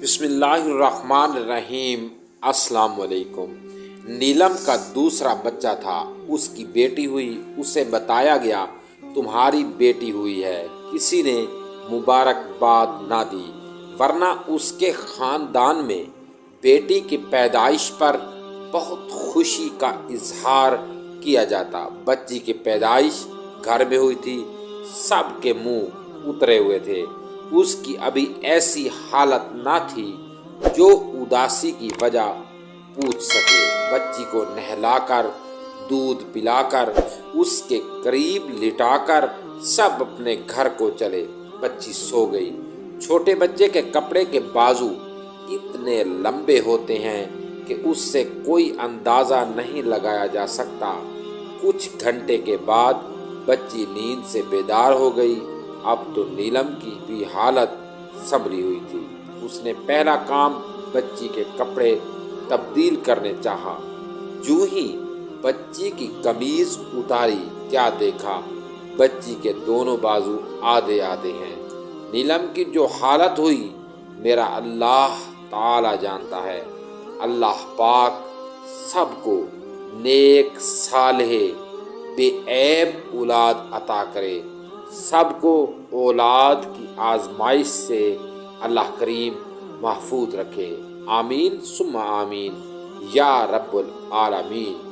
بسم اللہ الرحمن الرحیم۔ السلام علیکم۔ نیلم کا دوسرا بچہ تھا، اس کی بیٹی ہوئی۔ اسے بتایا گیا تمہاری بیٹی ہوئی ہے۔ کسی نے مبارکباد نہ دی، ورنہ اس کے خاندان میں بیٹی کی پیدائش پر بہت خوشی کا اظہار کیا جاتا۔ بچی کی پیدائش گھر میں ہوئی تھی، سب کے منہ اترے ہوئے تھے۔ اس کی ابھی ایسی حالت نہ تھی جو اداسی کی وجہ پوچھ سکے۔ بچی کو نہلا کر، دودھ پلا کر، اس کے قریب لٹا کر سب اپنے گھر کو چلے۔ بچی سو گئی۔ چھوٹے بچے کے کپڑے کے بازو اتنے لمبے ہوتے ہیں کہ اس سے کوئی اندازہ نہیں لگایا جا سکتا۔ کچھ گھنٹے کے بعد بچی نیند سے بیدار ہو گئی۔ اب تو نیلم کی بھی حالت سنبھلی ہوئی تھی۔ اس نے پہلا کام بچی کے کپڑے تبدیل کرنے چاہا۔ جو ہی بچی کی قمیض اتاری، کیا دیکھا، بچی کے دونوں بازو آدھے آدھے ہیں۔ نیلم کی جو حالت ہوئی میرا اللہ تعالی جانتا ہے۔ اللہ پاک سب کو نیک صالح بے عیب اولاد عطا کرے۔ سب کو اولاد کی آزمائش سے اللہ کریم محفوظ رکھے۔ آمین ثم آمین یا رب العالمین۔